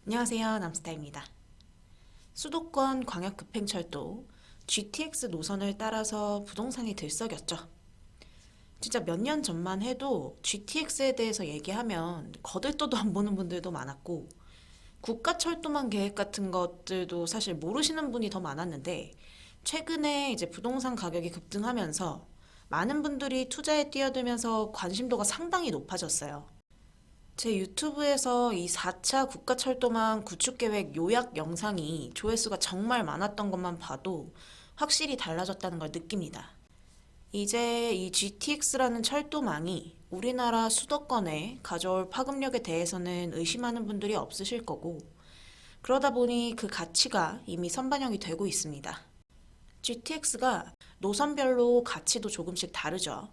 안녕하세요. 남스타입니다. 수도권 광역급행철도 GTX 노선을 따라서 부동산이 들썩였죠. 진짜 몇 년 전만 해도 GTX에 대해서 얘기하면 거들떠도 안 보는 분들도 많았고 국가철도망 계획 같은 것들도 사실 모르시는 분이 더 많았는데 최근에 이제 부동산 가격이 급등하면서 많은 분들이 투자에 뛰어들면서 관심도가 상당히 높아졌어요. 제 유튜브에서 이 4차 국가철도망 구축계획 요약 영상이 조회수가 정말 많았던 것만 봐도 확실히 달라졌다는 걸 느낍니다. 이제 이 GTX라는 철도망이 우리나라 수도권에 가져올 파급력에 대해서는 의심하는 분들이 없으실 거고, 그러다 보니 그 가치가 이미 선반영이 되고 있습니다. GTX가 노선별로 가치도 조금씩 다르죠.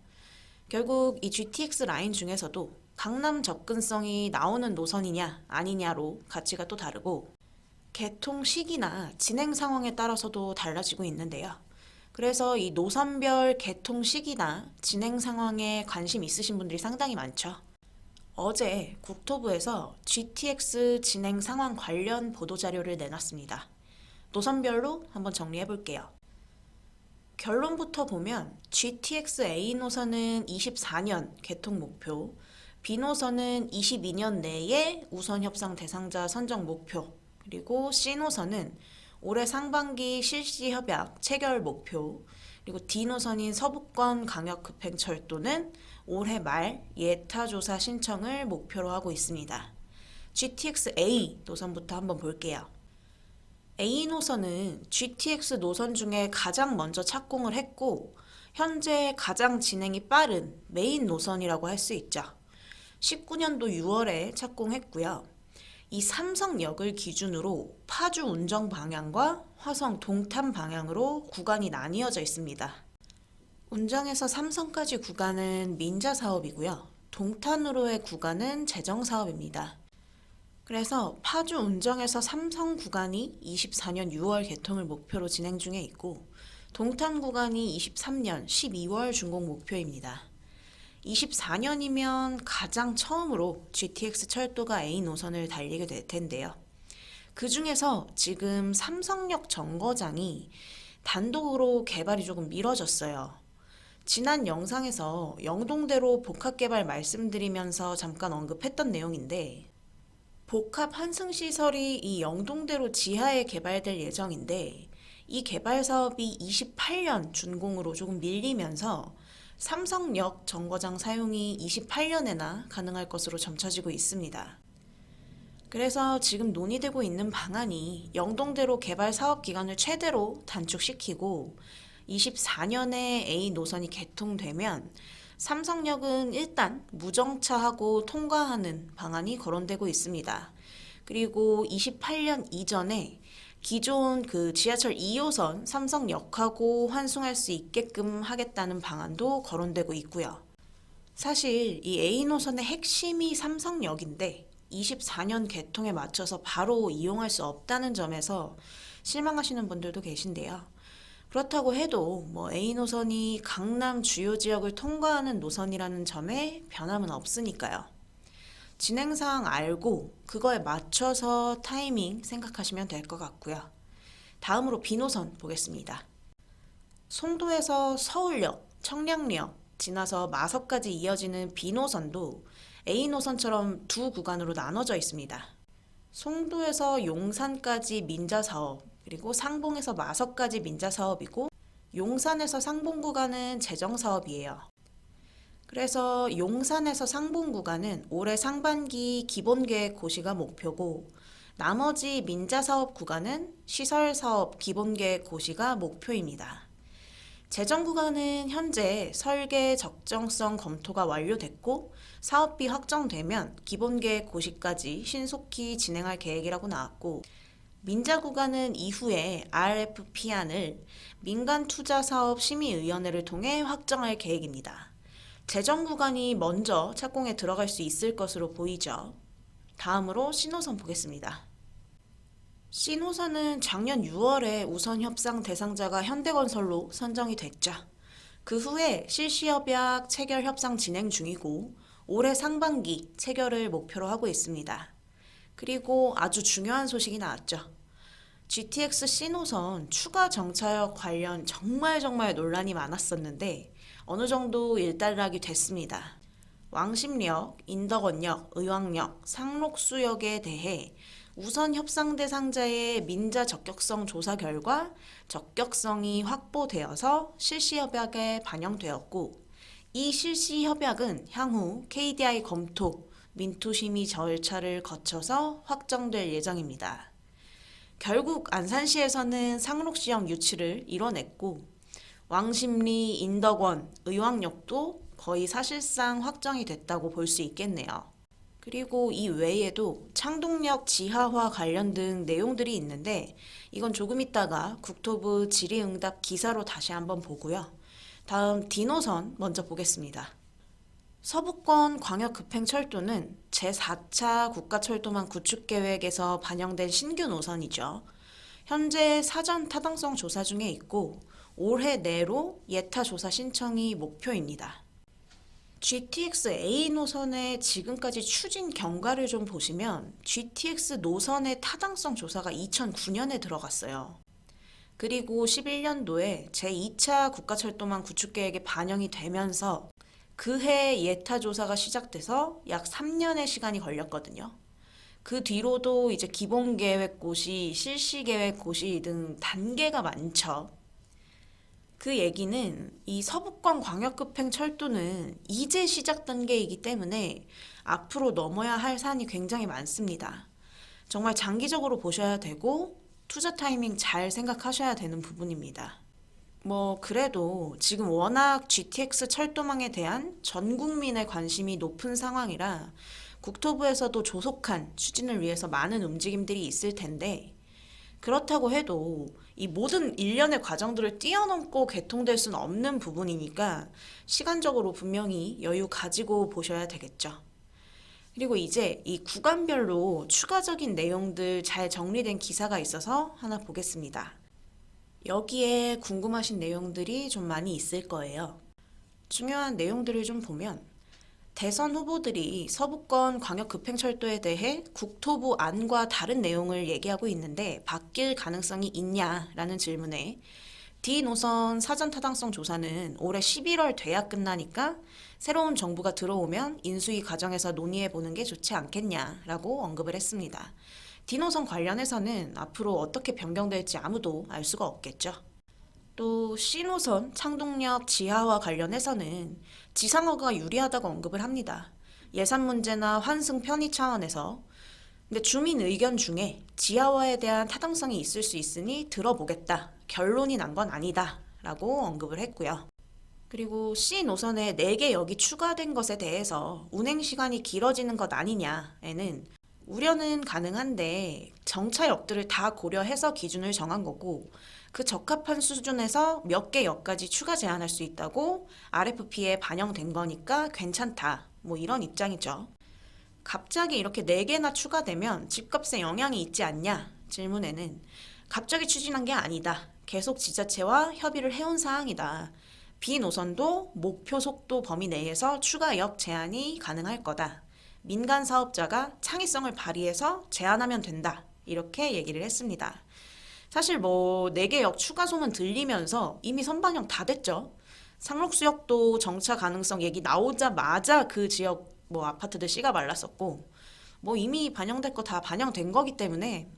결국 이 GTX 라인 중에서도 강남 접근성이 나오는 노선이냐 아니냐로 가치가 또 다르고 개통 시기나 진행 상황에 따라서도 달라지고 있는데요. 그래서 이 노선별 개통 시기나 진행 상황에 관심 있으신 분들이 상당히 많죠. 어제 국토부에서 GTX 진행 상황 관련 보도자료를 내놨습니다. 노선별로 한번 정리해 볼게요. 결론부터 보면 GTX A 노선은 24년 개통 목표, B 노선은 22년 내에 우선 협상 대상자 선정 목표, 그리고 C 노선은 올해 상반기 실시 협약 체결 목표, 그리고 D 노선인 서부권 광역급행철도는 올해 말 예타조사 신청을 목표로 하고 있습니다. GTX A 노선부터 한번 볼게요. A 노선은 GTX 노선 중에 가장 먼저 착공을 했고 현재 가장 진행이 빠른 메인 노선이라고 할 수 있죠. 19년도 6월에 착공했고요. 이 삼성역을 기준으로 파주 운정 방향과 화성 동탄 방향으로 구간이 나뉘어져 있습니다. 운정에서 삼성까지 구간은 민자 사업이고요. 동탄으로의 구간은 재정 사업입니다. 그래서 파주 운정에서 삼성 구간이 24년 6월 개통을 목표로 진행 중에 있고 동탄 구간이 23년 12월 준공 목표입니다. 24년이면 가장 처음으로 GTX 철도가 A 노선을 달리게 될 텐데요. 그 중에서 지금 삼성역 정거장이 단독으로 개발이 조금 미뤄졌어요. 지난 영상에서 영동대로 복합개발 말씀드리면서 잠깐 언급했던 내용인데 복합 환승시설이 이 영동대로 지하에 개발될 예정인데 이 개발 사업이 28년 준공으로 조금 밀리면서 삼성역 정거장 사용이 28년에나 가능할 것으로 점쳐지고 있습니다. 그래서 지금 논의되고 있는 방안이 영동대로 개발 사업 기간을 최대로 단축시키고 24년에 A 노선이 개통되면 삼성역은 일단 무정차하고 통과하는 방안이 거론되고 있습니다. 그리고 28년 이전에 기존 그 지하철 2호선 삼성역하고 환승할 수 있게끔 하겠다는 방안도 거론되고 있고요. 사실 이 A 노선의 핵심이 삼성역인데 24년 개통에 맞춰서 바로 이용할 수 없다는 점에서 실망하시는 분들도 계신데요. 그렇다고 해도 A 노선이 강남 주요 지역을 통과하는 노선이라는 점에 변함은 없으니까요. 진행사항 알고 그거에 맞춰서 타이밍 생각하시면 될 것 같고요. 다음으로 B 노선 보겠습니다. 송도에서 서울역, 청량리역, 지나서 마석까지 이어지는 B 노선도 A 노선처럼 두 구간으로 나눠져 있습니다. 송도에서 용산까지 민자 사업, 그리고 상봉에서 마석까지 민자 사업이고 용산에서 상봉 구간은 재정 사업이에요. 그래서 용산에서 상봉 구간은 올해 상반기 기본계획 고시가 목표고 나머지 민자 사업 구간은 시설 사업 기본계획 고시가 목표입니다. 재정 구간은 현재 설계 적정성 검토가 완료됐고 사업비 확정되면 기본계획 고시까지 신속히 진행할 계획이라고 나왔고 민자 구간은 이후에 RFP안을 민간투자사업심의위원회를 통해 확정할 계획입니다. 재정 구간이 먼저 착공에 들어갈 수 있을 것으로 보이죠. 다음으로 C노선 보겠습니다. C노선은 작년 6월에 우선 협상 대상자가 현대건설로 선정이 됐죠. 그 후에 실시협약 체결 협상 진행 중이고 올해 상반기 체결을 목표로 하고 있습니다. 그리고 아주 중요한 소식이 나왔죠. GTX C노선 추가 정차역 관련 정말 논란이 많았었는데 어느 정도 일단락이 됐습니다. 왕십리역, 인덕원역, 의왕역, 상록수역에 대해 우선 협상 대상자의 민자 적격성 조사 결과 적격성이 확보되어서 실시 협약에 반영되었고, 이 실시 협약은 향후 KDI 검토, 민투심의 절차를 거쳐서 확정될 예정입니다. 결국 안산시에서는 상록시역 유치를 이뤄냈고, 왕십리, 인덕원, 의왕역도 거의 사실상 확정이 됐다고 볼 수 있겠네요. 그리고 이 외에도 창동역 지하화 관련 등 내용들이 있는데 이건 조금 있다가 국토부 질의응답 기사로 다시 한번 보고요. 다음 D노선 먼저 보겠습니다. 서부권 광역급행철도는 제4차 국가철도망 구축계획에서 반영된 신규 노선이죠. 현재 사전 타당성 조사 중에 있고 올해 내로 예타 조사 신청이 목표입니다. GTX A 노선의 지금까지 추진 경과를 좀 보시면 GTX 노선의 타당성 조사가 2009년에 들어갔어요. 그리고 11년도에 제2차 국가철도망 구축계획에 반영이 되면서 그해 예타 조사가 시작돼서 약 3년의 시간이 걸렸거든요. 그 뒤로도 이제 기본계획 고시, 실시계획 고시 등 단계가 많죠. 그 얘기는 이 서부권 광역급행 철도는 이제 시작 단계이기 때문에 앞으로 넘어야 할 산이 굉장히 많습니다. 정말 장기적으로 보셔야 되고 투자 타이밍 잘 생각하셔야 되는 부분입니다. 그래도 지금 워낙 GTX 철도망에 대한 전 국민의 관심이 높은 상황이라 국토부에서도 조속한 추진을 위해서 많은 움직임들이 있을 텐데 그렇다고 해도 이 모든 일련의 과정들을 뛰어넘고 개통될 수는 없는 부분이니까 시간적으로 분명히 여유 가지고 보셔야 되겠죠. 그리고 이제 이 구간별로 추가적인 내용들 잘 정리된 기사가 있어서 하나 보겠습니다. 여기에 궁금하신 내용들이 좀 많이 있을 거예요. 중요한 내용들을 좀 보면 대선 후보들이 서부권 광역급행철도에 대해 국토부 안과 다른 내용을 얘기하고 있는데 바뀔 가능성이 있냐라는 질문에 D 노선 사전 타당성 조사는 올해 11월 돼야 끝나니까 새로운 정부가 들어오면 인수위 과정에서 논의해보는 게 좋지 않겠냐라고 언급을 했습니다. D 노선 관련해서는 앞으로 어떻게 변경될지 아무도 알 수가 없겠죠. 또 C노선 창동역 지하화 관련해서는 지상화가 유리하다고 언급을 합니다. 예산 문제나 환승 편의 차원에서. 근데 주민 의견 중에 지하화에 대한 타당성이 있을 수 있으니 들어보겠다. 결론이 난 건 아니다. 라고 언급을 했고요. 그리고 C노선에 4개 역이 추가된 것에 대해서 운행시간이 길어지는 것 아니냐에는 우려는 가능한데 정차역들을 다 고려해서 기준을 정한 거고 그 적합한 수준에서 몇 개 역까지 추가 제한할 수 있다고 RFP에 반영된 거니까 괜찮다. 이런 입장이죠. 갑자기 이렇게 4개나 추가되면 집값에 영향이 있지 않냐? 질문에는 갑자기 추진한 게 아니다. 계속 지자체와 협의를 해온 사항이다. B 노선도 목표 속도 범위 내에서 추가 역 제한이 가능할 거다. 민간 사업자가 창의성을 발휘해서 제한하면 된다. 이렇게 얘기를 했습니다. 사실 4개 역 추가 소문 들리면서 이미 선반영 다 됐죠. 상록수역도 정차 가능성 얘기 나오자마자 그 지역 아파트들 씨가 말랐었고 이미 반영될 거 다 반영된 거기 때문에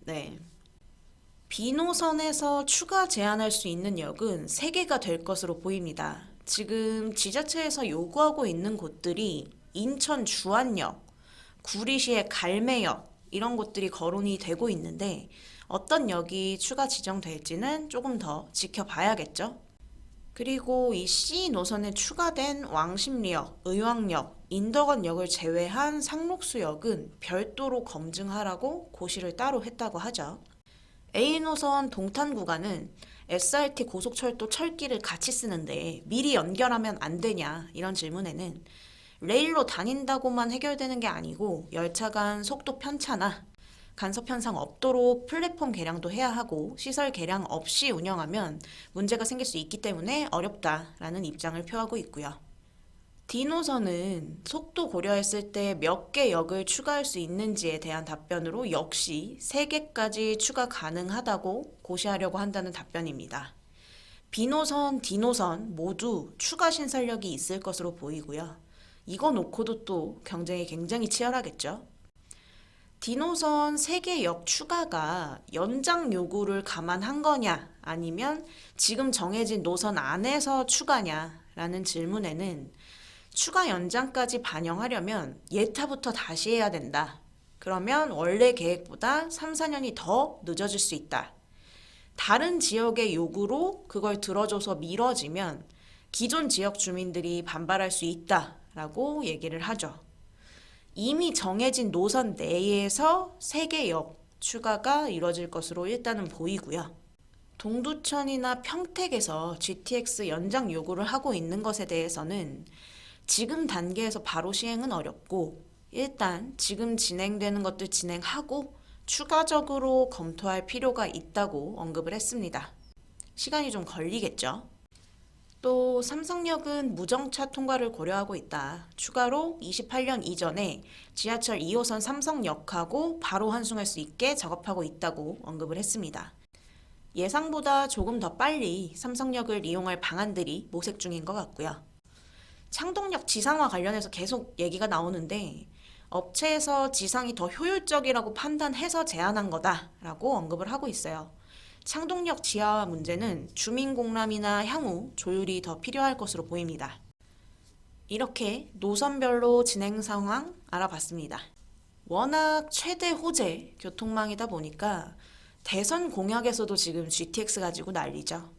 B노선에서 추가 제한할 수 있는 역은 3개가 될 것으로 보입니다. 지금 지자체에서 요구하고 있는 곳들이 인천 주안역, 구리시의 갈매역 이런 곳들이 거론이 되고 있는데 어떤 역이 추가 지정될지는 조금 더 지켜봐야겠죠. 그리고 이 C 노선에 추가된 왕십리역, 의왕역, 인덕원역을 제외한 상록수역은 별도로 검증하라고 고시를 따로 했다고 하죠. A 노선 동탄 구간은 SRT 고속철도 철길을 같이 쓰는데 미리 연결하면 안 되냐 이런 질문에는 레일로 다닌다고만 해결되는 게 아니고 열차 간 속도 편차나 간섭 현상 없도록 플랫폼 개량도 해야 하고 시설 개량 없이 운영하면 문제가 생길 수 있기 때문에 어렵다라는 입장을 표하고 있고요. D노선은 속도 고려했을 때 몇 개 역을 추가할 수 있는지에 대한 답변으로 역시 3개까지 추가 가능하다고 고시하려고 한다는 답변입니다. B노선, D노선 모두 추가 신설력이 있을 것으로 보이고요. 이거 놓고도 또 경쟁이 굉장히 치열하겠죠. D노선 3개 역 추가가 연장 요구를 감안한 거냐 아니면 지금 정해진 노선 안에서 추가냐라는 질문에는 추가 연장까지 반영하려면 예타부터 다시 해야 된다. 그러면 원래 계획보다 3, 4년이 더 늦어질 수 있다. 다른 지역의 요구로 그걸 들어줘서 미뤄지면 기존 지역 주민들이 반발할 수 있다라고 얘기를 하죠. 이미 정해진 노선 내에서 3개 역 추가가 이뤄질 것으로 일단은 보이고요. 동두천이나 평택에서 GTX 연장 요구를 하고 있는 것에 대해서는 지금 단계에서 바로 시행은 어렵고 일단 지금 진행되는 것들 진행하고 추가적으로 검토할 필요가 있다고 언급을 했습니다. 시간이 좀 걸리겠죠. 또 삼성역은 무정차 통과를 고려하고 있다. 추가로 28년 이전에 지하철 2호선 삼성역하고 바로 환승할 수 있게 작업하고 있다고 언급을 했습니다. 예상보다 조금 더 빨리 삼성역을 이용할 방안들이 모색 중인 것 같고요. 창동역 지상화 관련해서 계속 얘기가 나오는데 업체에서 지상이 더 효율적이라고 판단해서 제안한 거다라고 언급을 하고 있어요. 창동역 지하화 문제는 주민 공람이나 향후 조율이 더 필요할 것으로 보입니다. 이렇게 노선별로 진행 상황 알아봤습니다. 워낙 최대 호재 교통망이다 보니까 대선 공약에서도 지금 GTX 가지고 난리죠.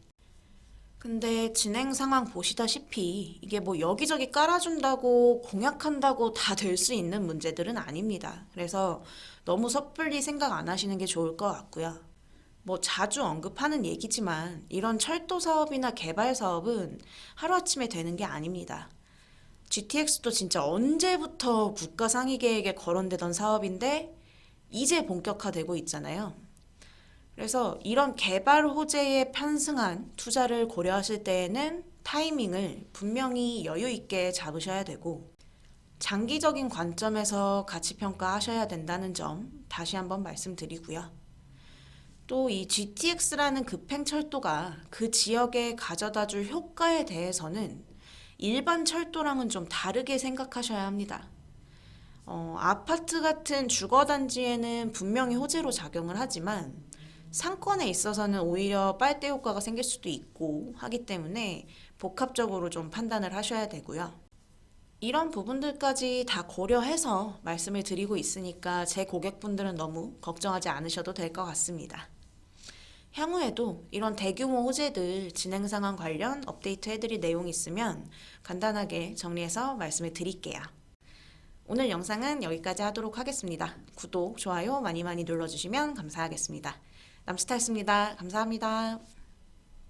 근데 진행 상황 보시다시피 이게 뭐 여기저기 깔아준다고 공약한다고 다 될 수 있는 문제들은 아닙니다. 그래서 너무 섣불리 생각 안 하시는 게 좋을 것 같고요. 뭐 자주 언급하는 얘기지만 이런 철도 사업이나 개발 사업은 하루아침에 되는 게 아닙니다. GTX도 진짜 언제부터 국가 상위 계획에 거론되던 사업인데 이제 본격화되고 있잖아요. 그래서 이런 개발 호재에 편승한 투자를 고려하실 때에는 타이밍을 분명히 여유 있게 잡으셔야 되고 장기적인 관점에서 가치 평가하셔야 된다는 점 다시 한번 말씀드리고요. 또 이 GTX라는 급행철도가 그 지역에 가져다 줄 효과에 대해서는 일반 철도랑은 좀 다르게 생각하셔야 합니다. 아파트 같은 주거단지에는 분명히 호재로 작용을 하지만 상권에 있어서는 오히려 빨대 효과가 생길 수도 있고 하기 때문에 복합적으로 좀 판단을 하셔야 되고요. 이런 부분들까지 다 고려해서 말씀을 드리고 있으니까 제 고객분들은 너무 걱정하지 않으셔도 될 것 같습니다. 향후에도 이런 대규모 호재들 진행 상황 관련 업데이트 해드릴 내용이 있으면 간단하게 정리해서 말씀을 드릴게요. 오늘 영상은 여기까지 하도록 하겠습니다. 구독, 좋아요 많이 눌러주시면 감사하겠습니다. 남스타였습니다. 감사합니다.